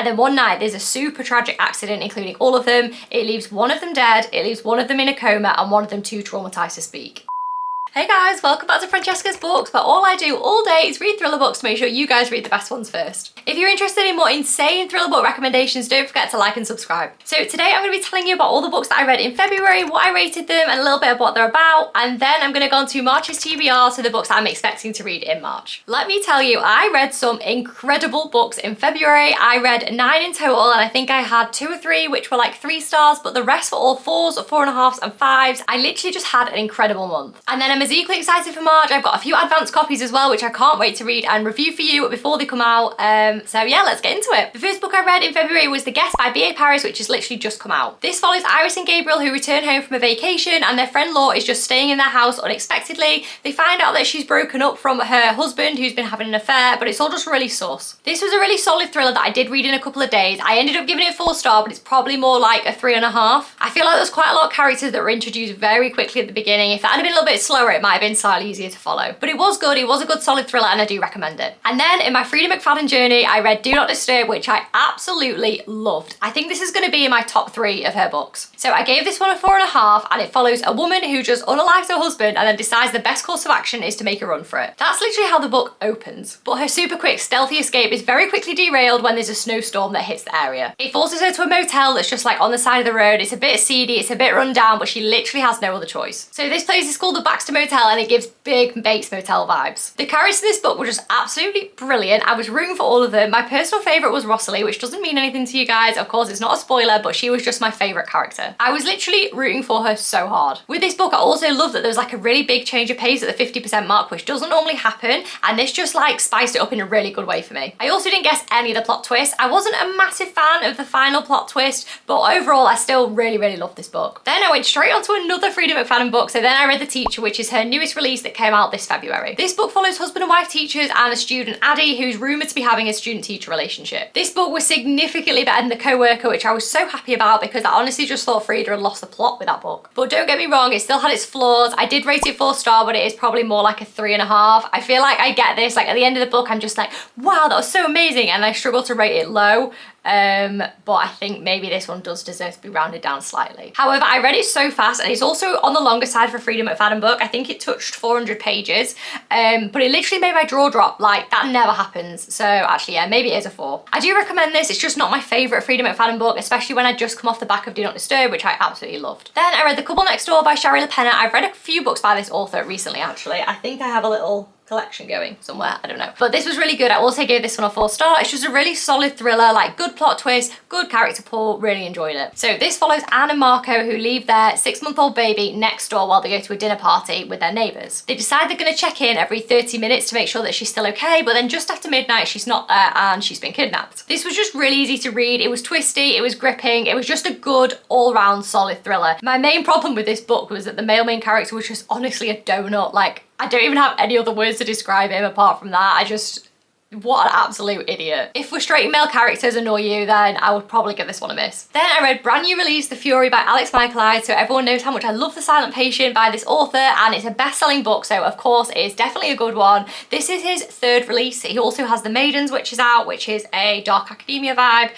and then one night there's a super tragic accident, including all of them. It leaves one of them dead, it leaves one of them in a coma, and one of them too traumatized to speak. Hey guys, welcome back to Francesca's Books, where all I do all day is read thriller books to make sure you guys read the best ones first. If you're interested in more insane thriller book recommendations, don't forget to like and subscribe. So today I'm going to be telling you about all the books that I read in February, what I rated them, and a little bit of what they're about, and then I'm going to go on to March's TBR, so the books that I'm expecting to read in March. Let me tell you, I read some incredible books in February. I read 9 in total, and I think I had 2 or 3 which were like 3 stars, but the rest were all 4s, 4.5s, and 5s. I literally just had an incredible month. And then I'm as equally excited for March. I've got a few advanced copies as well, which I can't wait to read and review for you before they come out. So yeah, let's get into it. The first book I read in February was The Guest by B.A. Paris, which has literally just come out. This follows Iris and Gabriel, who return home from a vacation, and their friend Law is just staying in their house unexpectedly. They find out that she's broken up from her husband, who's been having an affair, but it's all just really sus. This was a really solid thriller that I did read in a couple of days. I ended up giving it a 4-star, but it's probably more like a 3.5. I feel like there's quite a lot of characters that were introduced very quickly at the beginning. If that had been a little bit slower, it might have been slightly easier to follow. But it was good, it was a good solid thriller, and I do recommend it. And then in my Freedom McFadden journey, I read Do Not Disturb, which I absolutely loved. I think this is going to be in my top 3 of her books. So I gave this one a 4.5, and it follows a woman who just unalives her husband and then decides the best course of action is to make a run for it. That's literally how the book opens. But her super quick stealthy escape is very quickly derailed when there's a snowstorm that hits the area. It forces her to a motel that's just like on the side of the road. It's a bit seedy, it's a bit run down, but she literally has no other choice. So this place is called the Baxter Motel, and it gives big Bates Motel vibes. The characters in this book were just absolutely brilliant. I was rooting for all of them. My personal favourite was Rosalie, which doesn't mean anything to you guys. Of course, it's not a spoiler, but she was just my favourite character. I was literally rooting for her so hard. With this book, I also love that there was like a really big change of pace at the 50% mark, which doesn't normally happen, and this just like spiced it up in a really good way for me. I also didn't guess any of the plot twists. I wasn't a massive fan of the final plot twist, but overall, I still really loved this book. Then I went straight on to another Freedom McFadden book, so then I read The Teacher, which is her newest release that came out this February. This book follows husband and wife teachers and a student, Addie, who's rumoured to be having a student-teacher relationship. This book was significantly better than The Co-Worker, which I was so happy about because I honestly just thought Frida had lost the plot with that book. But don't get me wrong, it still had its flaws. I did rate it 4-star, but it is probably more like a 3.5. I feel like I get this, like at the end of the book, I'm just like, wow, that was so amazing, and I struggle to rate it low. But I think maybe this one does deserve to be rounded down slightly. However, I read it so fast, and it's also on the longer side for a Freedom McFadden book. I think it touched 400 pages, but it literally made my jaw drop. Like, that never happens. So actually, yeah, maybe it is a 4. I do recommend this. It's just not my favourite Freedom McFadden book, especially when I just come off the back of Do Not Disturb, which I absolutely loved. Then I read The Couple Next Door by Shari LaPenna. I've read a few books by this author recently, actually. I think I have a little collection going somewhere, I don't know. But this was really good. I also gave this one a 4-star. It's just a really solid thriller, like good plot twist, good character pull, really enjoyed it. So this follows Anne and Marco, who leave their 6-month-old baby next door while they go to a dinner party with their neighbours. They decide they're going to check in every 30 minutes to make sure that she's still okay, but then just after midnight she's not there and she's been kidnapped. This was just really easy to read. It was twisty, it was gripping, it was just a good all-round solid thriller. My main problem with this book was that the male main character was just honestly a donut. Like, I don't even have any other words to describe him apart from that. What an absolute idiot. If frustrating male characters annoy you, then I would probably give this one a miss. Then I read brand new release The Fury by Alex Michaelide, so everyone knows how much I love The Silent Patient by this author, and it's a best-selling book, so of course it is definitely a good one. This is his 3rd release. He also has The Maidens, which is out, which is a dark academia vibe.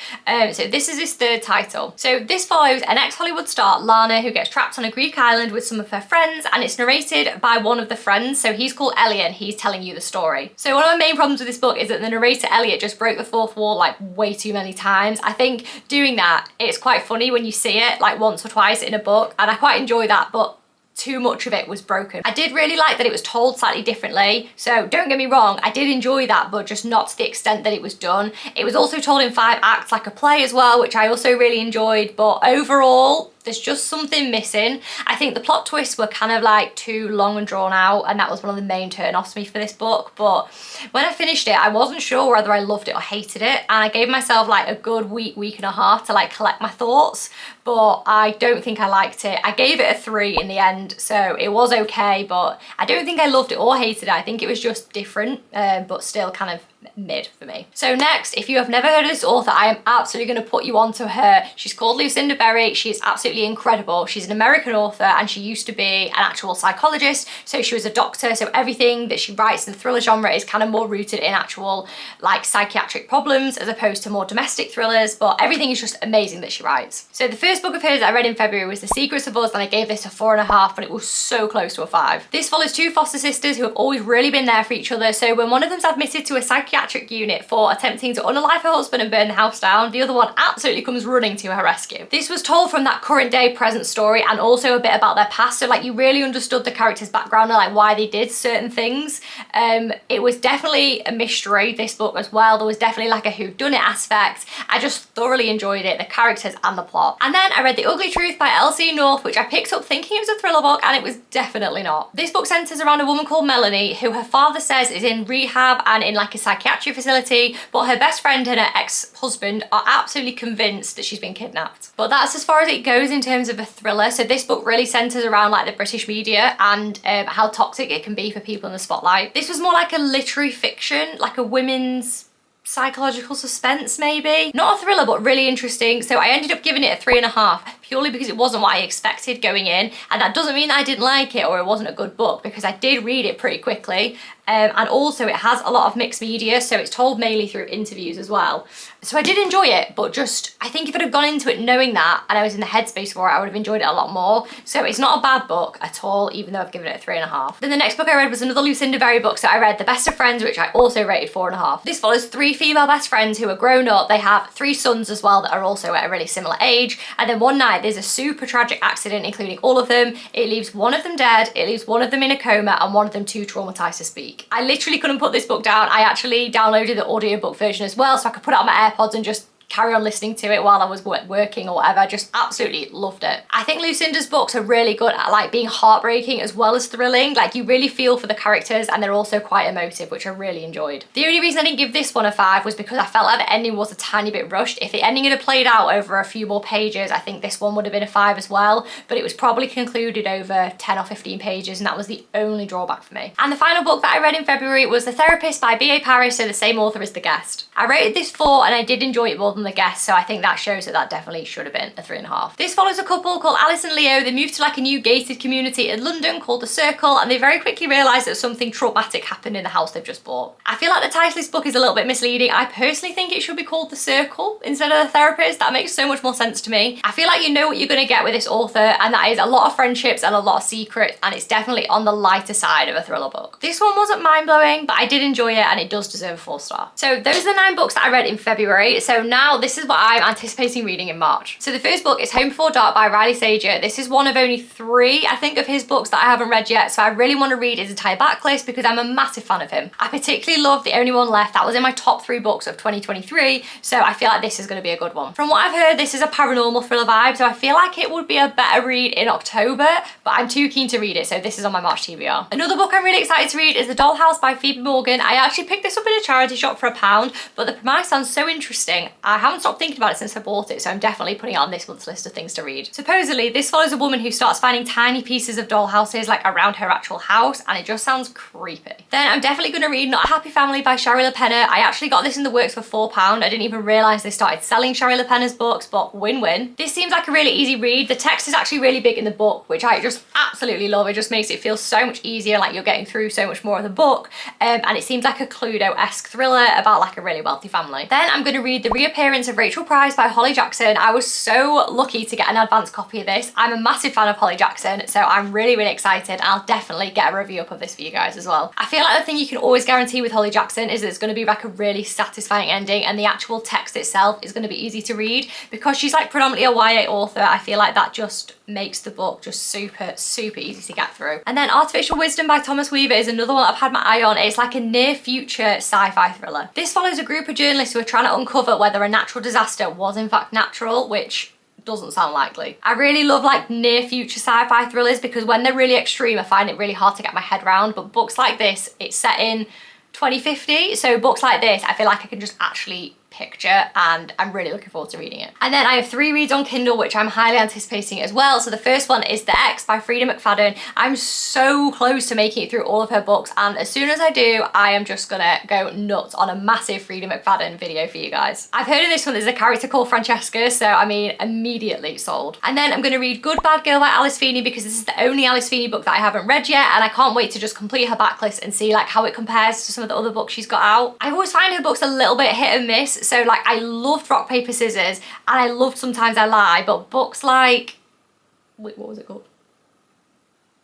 So this is his 3rd title. So this follows an ex-Hollywood star, Lana, who gets trapped on a Greek island with some of her friends, and it's narrated by one of the friends. So he's called Elliot, and he's telling you the story. So one of my main problems with this book is that the narrator Elliot just broke the 4th wall like way too many times. I think doing that, it's quite funny when you see it like once or twice in a book, and I quite enjoy that, but too much of it was broken. I did really like that it was told slightly differently, so don't get me wrong, I did enjoy that, but just not to the extent that it was done. It was also told in 5 acts like a play as well, which I also really enjoyed, but overall there's just something missing. I think the plot twists were kind of like too long and drawn out, and that was one of the main turn-offs for me for this book. But when I finished it, I wasn't sure whether I loved it or hated it, and I gave myself like a good week and a half to like collect my thoughts, but I don't think I liked it. I gave it a 3 in the end, so it was okay, but I don't think I loved it or hated it. I think it was just different, but still kind of mid for me. So next, if you have never heard of this author, I am absolutely going to put you onto her. She's called Lucinda Berry. She is absolutely incredible. She's an American author and she used to be an actual psychologist. So she was a doctor. So everything that she writes in the thriller genre is kind of more rooted in actual like psychiatric problems as opposed to more domestic thrillers, but everything is just amazing that she writes. So the first book of hers I read in February was The Secrets of Us, and I gave this a 4.5, but it was so close to a 5. This follows two foster sisters who have always really been there for each other. So when one of them's admitted to a psychiatric unit for attempting to unalive her husband and burn the house down, the other one absolutely comes running to her rescue. This was told from that current day present story and also a bit about their past, so like you really understood the character's background and like why they did certain things. It was definitely a mystery, this book as well. There was definitely like a whodunit aspect. I just thoroughly enjoyed it, the characters and the plot. And then I read The Ugly Truth by Elsie North, which I picked up thinking it was a thriller book, and it was definitely not. This book centers around a woman called Melanie who her father says is in rehab and in like a psychiatric facility, but her best friend and her ex-husband are absolutely convinced that she's been kidnapped. But that's as far as it goes in terms of a thriller. So this book really centers around like the British media and how toxic it can be for people in the spotlight. This was more like a literary fiction, like a women's psychological suspense maybe. Not a thriller, but really interesting. So I ended up giving it a 3.5 purely because it wasn't what I expected going in, and that doesn't mean that I didn't like it or it wasn't a good book, because I did read it pretty quickly. And also it has a lot of mixed media, so it's told mainly through interviews as well. So I did enjoy it, but just, I think if I'd have gone into it knowing that and I was in the headspace for it, I would have enjoyed it a lot more. So it's not a bad book at all, even though I've given it a 3.5. Then the next book I read was another Lucinda Berry book. So I read The Best of Friends, which I also rated 4.5. This follows 3 female best friends who are grown up. They have 3 sons as well that are also at a really similar age. And then one night there's a super tragic accident, including all of them. It leaves one of them dead, it leaves one of them in a coma, and one of them too traumatized to speak. I literally couldn't put this book down. I actually downloaded the audiobook version as well, so I could put it on my AirPods and just carry on listening to it while I was working or whatever. Just absolutely loved it. I think Lucinda's books are really good at like being heartbreaking as well as thrilling. Like you really feel for the characters and they're also quite emotive, which I really enjoyed. The only reason I didn't give this one a 5 was because I felt like the ending was a tiny bit rushed. If the ending had played out over a few more pages, I think this one would have been a 5 as well, but it was probably concluded over 10 or 15 pages, and that was the only drawback for me. And the final book that I read in February was The Therapist by B.A. Paris, so the same author as The Guest. I rated this 4 and I did enjoy it more than The Guest, so I think that shows that that definitely should have been a 3.5. This follows a couple called Alice and Leo. They moved to like a new gated community in London called The Circle, and they very quickly realised that something traumatic happened in the house they've just bought. I feel like the title of this book is a little bit misleading. I personally think it should be called The Circle instead of The Therapist. That makes so much more sense to me. I feel like you know what you're going to get with this author, and that is a lot of friendships and a lot of secrets, and it's definitely on the lighter side of a thriller book. This one wasn't mind-blowing, but I did enjoy it and it does deserve a 4 star. So those are the 9 books that I read in February. So now this is what I'm anticipating reading in March. So the first book is Home Before Dark by Riley Sager. This is one of only 3, I think, of his books that I haven't read yet, so I really want to read his entire backlist because I'm a massive fan of him. I particularly love The Only One Left. That was in my top 3 books of 2023, so I feel like this is going to be a good one. From what I've heard, this is a paranormal thriller vibe, so I feel like it would be a better read in October, but I'm too keen to read it, so this is on my March TBR. Another book I'm really excited to read is The Dollhouse by Phoebe Morgan. I actually picked this up in a charity shop for £1, but the premise sounds so interesting. I haven't stopped thinking about it since I bought it, so I'm definitely putting it on this month's list of things to read. Supposedly, this follows a woman who starts finding tiny pieces of dollhouses like around her actual house, and it just sounds creepy. Then I'm definitely going to read Not a Happy Family by Shari LaPenna. I actually got this in the works for £4. I didn't even realise they started selling Shari LaPenna's books, but win-win. This seems like a really easy read. The text is actually really big in the book, which I just absolutely love. It just makes it feel so much easier, like you're getting through so much more of the book, and it seems like a Cluedo-esque thriller about like a really wealthy family. Then I'm going to read The Reappearance of Rachel Price by Holly Jackson. I was so lucky to get an advance copy of this. I'm a massive fan of Holly Jackson, so I'm really excited, and I'll definitely get a review up of this for you guys as well. I feel like the thing you can always guarantee with Holly Jackson is that it's going to be like a really satisfying ending, and the actual text itself is going to be easy to read. Because she's like predominantly a YA author, I feel like that just makes the book just super easy to get through. And then Artificial Wisdom by Thomas Weaver is another one I've had my eye on. It's like a near future sci-fi thriller. This follows a group of journalists who are trying to uncover whether a natural disaster was in fact natural, which doesn't sound likely. I really love like near future sci-fi thrillers because when they're really extreme, I find it really hard to get my head around, but books like this, it's set in 2050, so books like this, I feel like I can just actually picture, and I'm really looking forward to reading it. And then I have 3 reads on Kindle which I'm highly anticipating as well. So the first one is The X by Frida McFadden. I'm so close to making it through all of her books, and as soon as I do, I am just gonna go nuts on a massive Frida McFadden video for you guys. I've heard of this one. There's a character called Francesca, so I mean, immediately sold. And then I'm gonna read Good Bad Girl by Alice Feeney, because this is the only Alice Feeney book that I haven't read yet, and I can't wait to just complete her backlist and see like how it compares to some of the other books she's got out. I always find her books a little bit hit and miss, so like I loved Rock Paper Scissors and I loved Sometimes I Lie, but books like, wait, what was it called?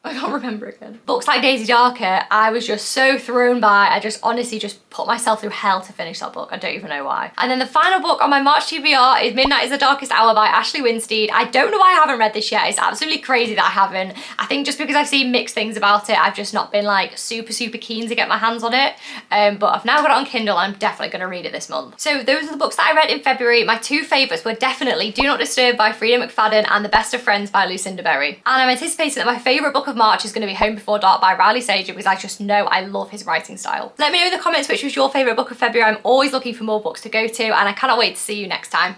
I can't remember again. Books like Daisy Darker, I was just so thrown by. I just honestly just put myself through hell to finish that book. I don't even know why. And then the final book on my March TBR is Midnight is the Darkest Hour by Ashley Winstead. I don't know why I haven't read this yet. It's absolutely crazy that I haven't. I think just because I've seen mixed things about it, I've just not been like super keen to get my hands on it. But I've now got it on Kindle and I'm definitely going to read it this month. So those are the books that I read in February. My 2 favourites were definitely Do Not Disturb by Frida McFadden and The Best of Friends by Lucinda Berry. And I'm anticipating that my favourite book of March is going to be Home Before Dark by Riley Sager, because I just know I love his writing style. Let me know in the comments which was your favourite book of February. I'm always looking for more books to go to, and I cannot wait to see you next time.